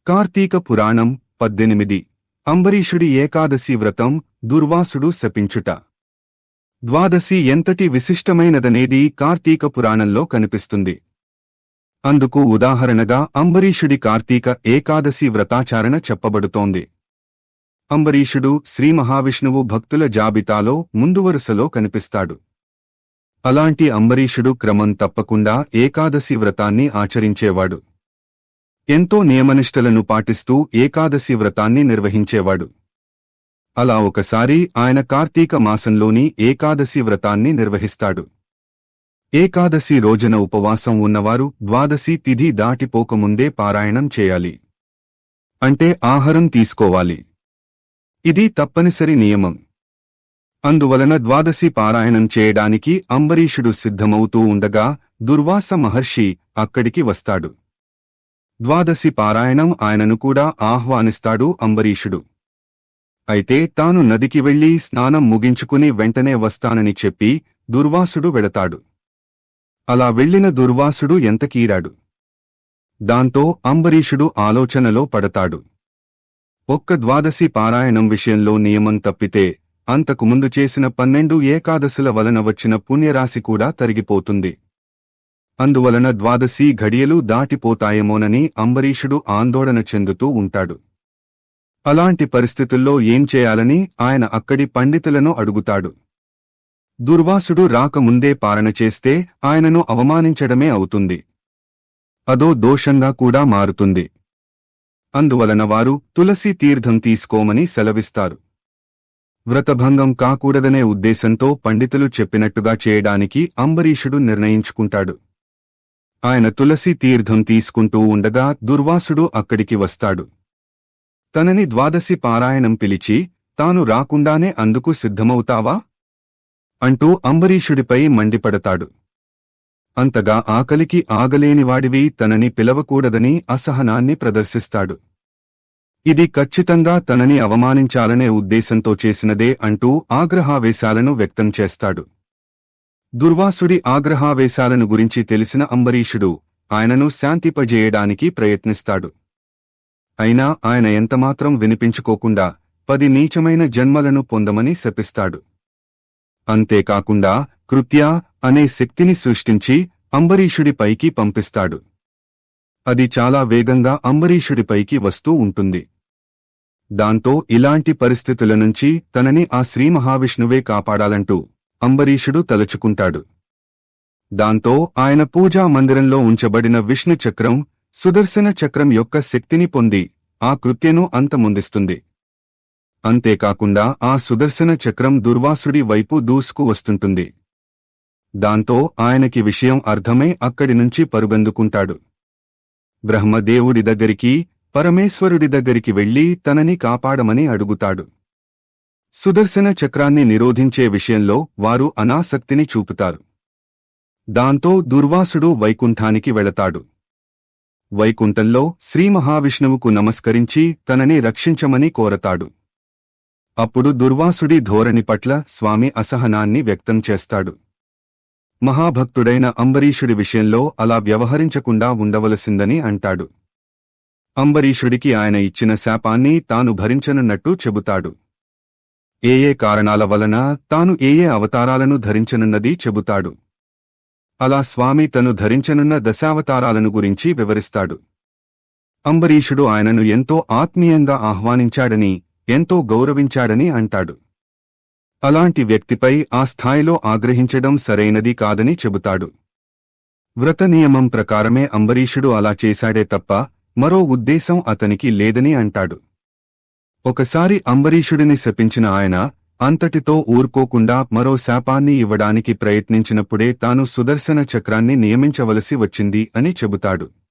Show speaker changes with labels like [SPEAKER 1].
[SPEAKER 1] కార్తీక పురాణం 18 అంబరీషుడి ఏకాదశి వ్రతం దుర్వాసుడు శపించుట. ద్వాదశి ఎంతటి విశిష్టమైనదనేది కార్తీక పురాణంలో కనిపిస్తుంది. అందుకు ఉదాహరణగా అంబరీషుడి కార్తీక ఏకాదశి వ్రతాచారణ చెప్పబడుతోంది. అంబరీషుడు శ్రీ మహావిష్ణువు భక్తుల జాబితాలో ముందువరుసలో కనిపిస్తాడు. అలాంటి అంబరీషుడు క్రమం తప్పకుండా ఏకాదశి వ్రతాన్ని ఆచరించేవాడు. ఎంతో నియమనిష్టలను పాటిస్తూ ఏకాదశి వ్రతాన్ని నిర్వహించేవాడు. అలా ఒకసారి ఆయన కార్తీక మాసంలోని ఏకాదశి వ్రతాన్ని నిర్వహిస్తాడు. ఏకాదశి రోజున ఉపవాసం ఉన్నవారు ద్వాదశి తిథి దాటిపోకముందే పారాయణం చేయాలి. అంటే ఆహారం తీసుకోవాలి. ఇది తప్పనిసరి నియమం. అందువలన ద్వాదశి పారాయణం చేయడానికి అంబరీషుడు సిద్ధమవుతూ ఉండగా దుర్వాస మహర్షి అక్కడికి వస్తాడు. ద్వాదశి పారాయణం ఆయనను కూడా ఆహ్వానిస్తాడు అంబరీషుడు. అయితే తాను నదికి వెళ్లి స్నానం ముగించుకుని వెంటనే వస్తానని చెప్పి దుర్వాసుడు వెడతాడు. అలా వెళ్లిన దుర్వాసుడు ఎంతకీరాడు. దాంతో అంబరీషుడు ఆలోచనలో పడతాడు. ఒక్క ద్వాదశి పారాయణం విషయంలో నియమం తప్పితే అంతకుముందు చేసిన 12 ఏకాదశుల వలన వచ్చిన పుణ్యరాశి కూడా తరిగిపోతుంది. అందువలన ద్వాదశి ఘడియలు దాటిపోతాయేమోనని అంబరీషుడు ఆందోళన చెందుతూ ఉంటాడు. అలాంటి పరిస్థితుల్లో ఏం చేయాలని ఆయన అక్కడి పండితులను అడుగుతాడు. దుర్వాసుడు రాకముందే పారణ చేస్తే ఆయనను అవమానించడమే అవుతుంది. అదో దోషంగా కూడా మారుతుంది. అందువలన వారు తులసి తీర్థం తీసుకోమని సెలవిస్తారు. వ్రతభంగం కాకూడదనే ఉద్దేశంతో పండితులు చెప్పినట్టుగా చేయడానికి అంబరీషుడు నిర్ణయించుకుంటాడు. ఆయన తులసి తీర్థం తీసుకుంటూ ఉండగా దుర్వాసుడు అక్కడికి వస్తాడు. తనని ద్వాదశి పారాయణం పిలిచి తాను రాకుండానే అందుకు సిద్ధమవుతావా అంటూ అంబరీషుడిపై మండిపడతాడు. అంతగా ఆకలికి ఆగలేనివాడివి తనని పిలవకూడదని అసహనాన్ని ప్రదర్శిస్తాడు. ఇది ఖచ్చితంగా తనని అవమానించాలనే ఉద్దేశంతో చేసినదే అంటూ ఆగ్రహావేశాలను వ్యక్తం చేస్తాడు. దుర్వాసుడి ఆగ్రహావేశాలను గురించి తెలిసిన అంబరీషుడు ఆయనను శాంతిపజేయడానికి ప్రయత్నిస్తాడు. అయినా ఆయన ఎంతమాత్రం వినిపించుకోకుండా 10 నీచమైన జన్మలను పొందమని శపిస్తాడు. అంతేకాకుండా కృత్య అనే శక్తిని సృష్టించి అంబరీషుడిపైకి పంపిస్తాడు. అది చాలా వేగంగా అంబరీషుడిపైకి వస్తూ ఉంటుంది. దాంతో ఇలాంటి పరిస్థితుల నుంచి తనని ఆ శ్రీ మహావిష్ణువే కాపాడాలంటూ అంబరీషుడు తలుచుకుంటాడు. దాంతో ఆయన పూజా మందిరంలో ఉంచబడిన విష్ణు చక్రం, సుదర్శన చక్రం యొక్క శక్తిని పొంది ఆ కృత్యను అంతమొందిస్తుంది. అంతేకాకుండా ఆ సుదర్శన చక్రం దుర్వాసుడి వైపు దూసుకు వస్తుంటుంది. దాంతో ఆయనకి విషయం అర్థమై అక్కడి నుంచి పరుగందుకుంటాడు. బ్రహ్మదేవుడి దగ్గరికి, పరమేశ్వరుడి దగ్గరికి వెళ్లి తనని కాపాడమని అడుగుతాడు. సుదర్శన చక్రాన్ని నిరోధించే విషయంలో వారు అనాసక్తిని చూపుతారు. దాంతో దుర్వాసుడు వైకుంఠానికి వెళతాడు. వైకుంఠంలో శ్రీ మహావిష్ణువుకు నమస్కరించి తనని రక్షించమని కోరతాడు. అప్పుడు దుర్వాసుడి ధోరణి పట్ల స్వామి అసహనాన్ని వ్యక్తం చేస్తాడు. మహాభక్తుడైన అంబరీషుడి విషయంలో అలా వ్యవహరించకుండా ఉండవలసిందని అంటాడు. అంబరీషుడికి ఆయన ఇచ్చిన శాపాన్ని తాను భరించనున్నట్టు చెబుతాడు. ఏ కారణాల వలన తాను ఏ అవతారాలను ధరించనున్నది చెబుతాడు. అలా స్వామి తను ధరించనున్న దశావతారాలను గురించి వివరిస్తాడు. అంబరీషుడు ఆయనను ఎంతో ఆత్మీయంగా ఆహ్వానించాడని, ఎంతో గౌరవించాడని అంటాడు. అలాంటి వ్యక్తిపై ఆ స్థాయిలో ఆగ్రహించడం సరైనది కాదని చెబుతాడు. వ్రత నియమం ప్రకారమే అంబరీషుడు అలా చేశాడే తప్ప మరో ఉద్దేశం అతనికి లేదని అంటాడు. ఒకసారి అంబరీషుడిని శపించిన ఆయన అంతటితో ఊరుకోకుండా మరో శాపాన్ని ఇవ్వడానికి ప్రయత్నించినప్పుడే తాను సుదర్శన చక్రాన్ని నియమించవలసి వచ్చింది అని చెబుతాడు.